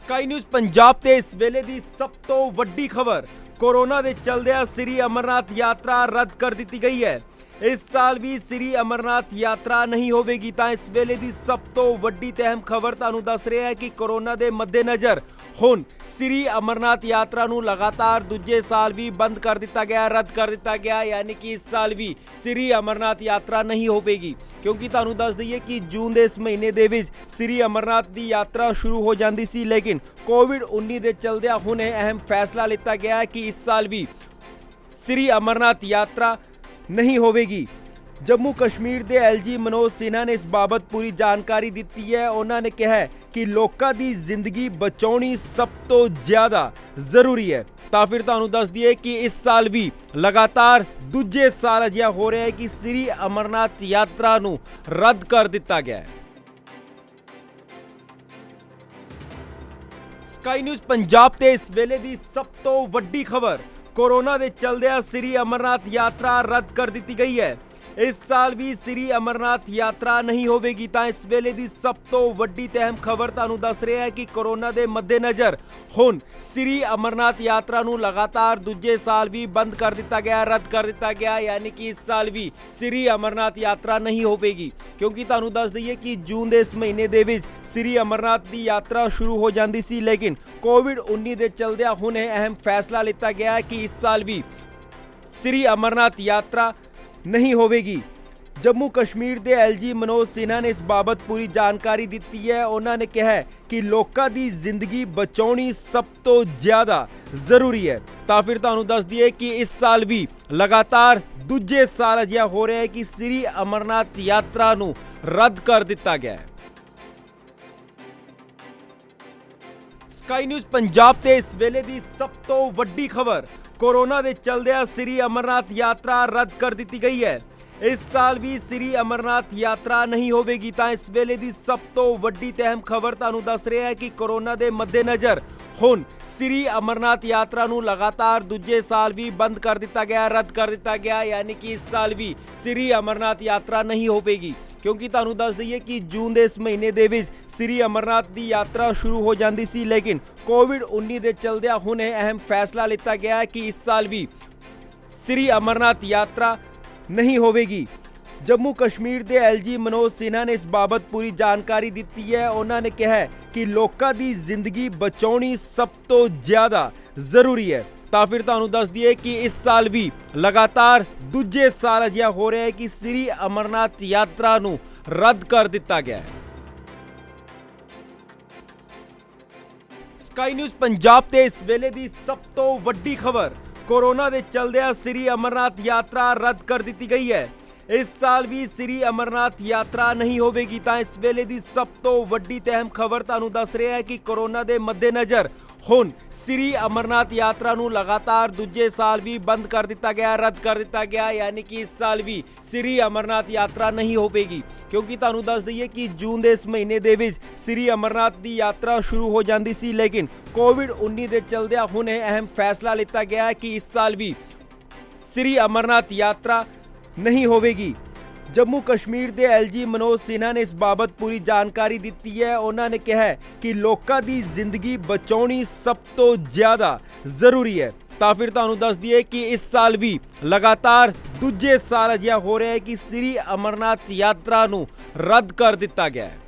Sky news Punjab ਤੇ ਇਸ ਵੇਲੇ ਦੀ ਸਭ ਤੋਂ ਵੱਡੀ ਖਬਰ ਕੋਰੋਨਾ ਦੇ ਚਲਦਿਆਂ ਸ੍ਰੀ ਅਮਰਨਾਥ ਯਾਤਰਾ ਰੱਦ ਕਰ ਦਿੱਤੀ ਗਈ ਹੈ। ਇਸ ਸਾਲ ਵੀ ਸ੍ਰੀ ਅਮਰਨਾਥ ਯਾਤਰਾ ਨਹੀਂ ਹੋਵੇਗੀ। ਤਾਂ ਇਸ ਵੇਲੇ ਦੀ ਸਭ ਤੋਂ ਵੱਡੀ ਤੇ ਅਹਿਮ ਖਬਰ ਤੁਹਾਨੂੰ ਦੱਸ ਰਿਹਾ ਹੈ ਕਿ ਕੋਰੋਨਾ ਦੇ ਮੱਦੇਨਜ਼ਰ ਹੁਣ ਸ੍ਰੀ ਅਮਰਨਾਥ ਯਾਤਰਾ ਨੂੰ ਲਗਾਤਾਰ ਦੂਜੇ ਸਾਲ ਵੀ ਬੰਦ ਕਰ ਦਿੱਤਾ ਗਿਆ, ਰੱਦ ਕਰ ਦਿੱਤਾ ਗਿਆ। ਯਾਨੀ ਕਿ ਇਸ ਸਾਲ ਵੀ ਸ੍ਰੀ ਅਮਰਨਾਥ ਯਾਤਰਾ ਨਹੀਂ ਹੋਵੇਗੀ, ਕਿਉਂਕਿ ਤੁਹਾਨੂੰ ਦੱਸ ਦਈਏ ਕਿ ਜੂਨ ਦੇ ਇਸ ਮਹੀਨੇ ਦੇ ਵਿੱਚ ਸ੍ਰੀ ਅਮਰਨਾਥ ਦੀ ਯਾਤਰਾ ਸ਼ੁਰੂ ਹੋ ਜਾਂਦੀ ਸੀ, ਲੇਕਿਨ ਕੋਵਿਡ-19 ਦੇ ਚਲਦਿਆਂ ਹੁਣ ਇਹ ਅਹਿਮ ਫੈਸਲਾ ਲਿੱਤਾ ਗਿਆ ਹੈ ਕਿ ਇਸ ਸਾਲ ਵੀ ਸ੍ਰੀ ਅਮਰਨਾਥ ਯਾਤਰਾ नहीं होवेगी। जम्मू कश्मीर ਦੇ एलजी मनोज सिन्हा ने इस बाबत पूरी जानकारी दी है। उन्होंने कहा है कि लोगों की जिंदगी बचानी सब तो ज़्यादा जरूरी है। तो फिर तुहानू दस दिए कि इस साल भी लगातार दूजे साल अजिहा हो रहा है कि श्री अमरनाथ यात्रा नू रद्द कर दिता गया है। स्काई न्यूज़ पंजाब ते इस वेले दी सब तो वड्डी खबर कोरोना के चलदे श्री अमरनाथ यात्रा रद्द कर दी गई है। इस साल भी श्री अमरनाथ यात्रा नहीं होवेगी। तो इस वेले की सब तो वड्डी ते अहम खबर तुहानू दस रहा है कि कोरोना के मद्देनज़र हुण श्री अमरनाथ यात्रा नू लगातार दूजे साल भी बंद कर दिता गया, रद्द कर दिता गया। यानी कि इस साल भी श्री अमरनाथ यात्रा नहीं होवेगी, क्योंकि तुहानू दस दईए कि जून के इस महीने दे विच श्री अमरनाथ की यात्रा शुरू हो जाती सी, लेकिन कोविड-19 के चलदे हुण यह अहम फैसला लिया गया है कि इस साल भी श्री अमरनाथ यात्रा नहीं होवेगी। जम्मू कश्मीर के एलजी मनोज सिन्हा ने इस बाबत पूरी जानकारी दी है। उन्होंने कहा है कि लोगों की जिंदगी बचानी सब तो ज़्यादा जरूरी है। तो फिर तुहानू दस दिए कि इस साल भी लगातार दूजे साल अजिहा हो रहा है कि श्री अमरनाथ यात्रा नू रद्द कर दिता गया है। स्काई न्यूज़ पंजाब ते इस वेले दी सब तो वड्डी खबर कोरोना के चलदे श्री अमरनाथ यात्रा रद्द कर दी गई है। इस साल भी श्री अमरनाथ यात्रा नहीं होवेगी। तो इस वेले की सब तो वड्डी ते अहम खबर तुहानू दस रहा है कि कोरोना के मद्देनज़र हुण श्री अमरनाथ यात्रा नू लगातार दूजे साल भी बंद कर दिता गया, रद्द कर दिता गया। यानी कि इस साल भी श्री अमरनाथ यात्रा नहीं होवेगी, क्योंकि तुहानू दस दईए कि जून के इस महीने दे विच श्री अमरनाथ की यात्रा शुरू हो जाती सी, लेकिन कोविड-19 के चलदे हुण यह अहम फैसला लिया गया है कि इस साल भी श्री अमरनाथ यात्रा नहीं होवेगी। जम्मू कश्मीर के एलजी मनोज सिन्हा ने इस बाबत पूरी जानकारी दी है। उन्होंने कहा है कि लोगों की जिंदगी बचानी सब तो ज़्यादा जरूरी है। तो फिर तुहानू दस दिए कि इस साल भी लगातार दूजे साल अजिहा हो रहा है कि श्री अमरनाथ यात्रा नू रद्द कर दिता गया है। स्काई न्यूज़ पंजाब ते इस वेले दी सब तो वड्डी खबर कोरोना के चलदे श्री अमरनाथ यात्रा रद्द कर दी गई है। इस साल भी श्री अमरनाथ यात्रा नहीं होवेगी। तो इस वेले की सब तो वड्डी ते अहम खबर तुहानू दस रहा है कि कोरोना के मद्देनज़र हुण श्री अमरनाथ यात्रा नू लगातार दूजे साल भी बंद कर दिता गया, रद्द कर दिता गया। यानी कि इस साल भी श्री अमरनाथ यात्रा नहीं होवेगी, क्योंकि तुहानू दस दईए कि जून के इस महीने दे विच श्री अमरनाथ की यात्रा शुरू हो जाती सी, लेकिन कोविड-19 के चलदे हुण यह अहम फैसला लिया गया है कि इस साल भी श्री अमरनाथ यात्रा नहीं होवेगी। जम्मू कश्मीर के एलजी मनोज सिन्हा ने इस बाबत पूरी जानकारी दी है। उन्होंने कहा है कि लोगों की जिंदगी बचानी सब तो ज़्यादा जरूरी है। तो फिर तुहानू दस दिए कि इस साल भी लगातार दूजे साल अजिहा हो रहा है कि श्री अमरनाथ यात्रा नू रद्द कर दिता गया है।